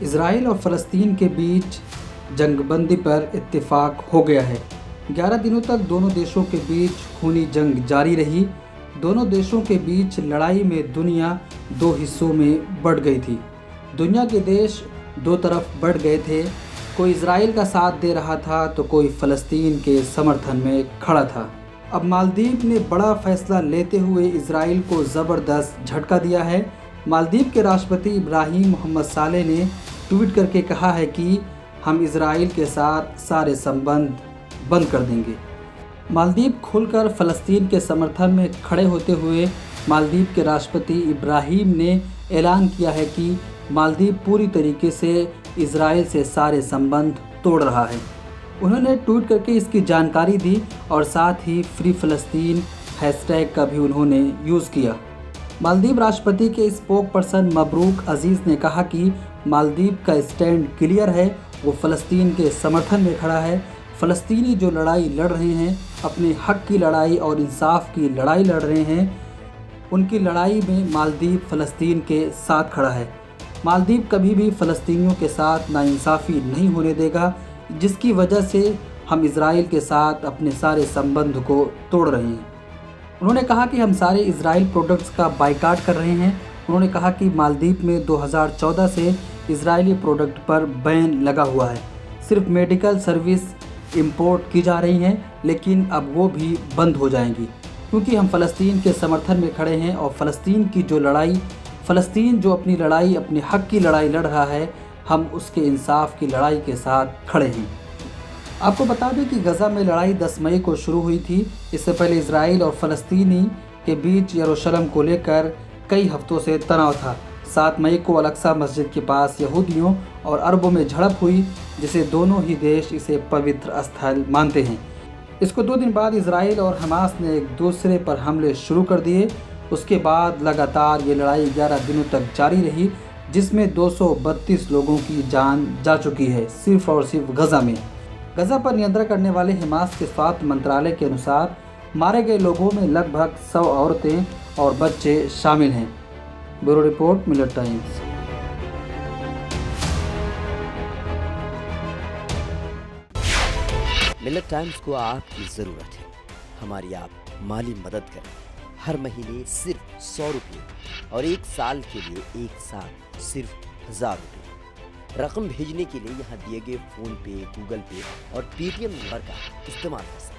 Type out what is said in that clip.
Israel और फ़लस्तीन के बीच जंगबंदी पर इत्तेफाक हो गया है। 11 दिनों तक दोनों देशों के बीच खूनी जंग जारी रही। दोनों देशों के बीच लड़ाई में दुनिया दो हिस्सों में बढ़ गई थी। दुनिया के देश दो तरफ बढ़ गए थे। कोई इजराइल का साथ दे रहा था तो कोई फ़लस्तीन के समर्थन में खड़ा था। अब मालदीव ने बड़ा फैसला लेते हुए इजराइल को ज़बरदस्त झटका दिया है। मालदीव के राष्ट्रपति इब्राहिम मोहम्मद सालेह ने ट्वीट करके कहा है कि हम इजराइल के साथ सारे संबंध बंद कर देंगे। मालदीव खुलकर फ़लस्तीन के समर्थन में खड़े होते हुए मालदीव के राष्ट्रपति इब्राहिम ने ऐलान किया है कि मालदीव पूरी तरीके से इजराइल से सारे संबंध तोड़ रहा है। उन्होंने ट्वीट करके इसकी जानकारी दी और साथ ही फ्री फ़लस्तीन हैशटैग का भी उन्होंने यूज़ किया। मालदीव राष्ट्रपति के स्पोक पर्सन मबरूक अजीज़ ने कहा कि मालदीव का स्टैंड क्लियर है, वो फ़लस्तीन के समर्थन में खड़ा है। फ़लस्तीनी जो लड़ाई लड़ रहे हैं, अपने हक़ की लड़ाई और इंसाफ की लड़ाई लड़ रहे हैं, उनकी लड़ाई में मालदीव फ़लस्तीन के साथ खड़ा है। मालदीव कभी भी फ़लस्तीनियों के साथ नाइंसाफ़ी नहीं होने देगा, जिसकी वजह से हम इजराइल के साथ अपने सारे संबंध को तोड़ रहे हैं। उन्होंने कहा कि हम सारे इजराइल प्रोडक्ट्स का बाइकाट कर रहे हैं। उन्होंने कहा कि मालदीव में 2014 से इजरायली प्रोडक्ट पर बैन लगा हुआ है। सिर्फ मेडिकल सर्विस इंपोर्ट की जा रही हैं, लेकिन अब वो भी बंद हो जाएंगी, क्योंकि हम फ़लस्तीन के समर्थन में खड़े हैं और फ़लस्तीन की जो लड़ाई, फ़लस्तीन जो अपनी लड़ाई, अपने हक़ की लड़ाई लड़ रहा है, हम उसके इंसाफ की लड़ाई के साथ खड़े हैं। आपको बता दें कि गज़ा में लड़ाई 10 मई को शुरू हुई थी। इससे पहले इजराइल और फ़लस्तीनी के बीच यरूशलेम को लेकर कई हफ्तों से तनाव था। 7 मई को अल-अक्सा मस्जिद के पास यहूदियों और अरबों में झड़प हुई, जिसे दोनों ही देश इसे पवित्र स्थल मानते हैं। इसको 2 दिन बाद इजराइल और हमास ने एक दूसरे पर हमले शुरू कर दिए। उसके बाद लगातार ये लड़ाई 11 दिनों तक जारी रही, जिसमें 232 लोगों की जान जा चुकी है, सिर्फ और सिर्फ गज़ा में। गज़ा पर नियंत्रण करने वाले हमास के स्वास्थ्य मंत्रालय के अनुसार मारे गए लोगों में लगभग 100 औरतें और बच्चे शामिल हैं। ब्यूरो रिपोर्ट, मिलत टाइम्स। मिलत टाइम्स को आपकी ज़रूरत है। हमारी आप माली मदद करें। हर महीने सिर्फ 100 रुपये और 1 साल के लिए एक साथ सिर्फ 1000 रुपये। रकम भेजने के लिए यहाँ दिए गए फ़ोन पे, गूगल पे और पेटीएम नंबर का इस्तेमाल कर सकते हैं।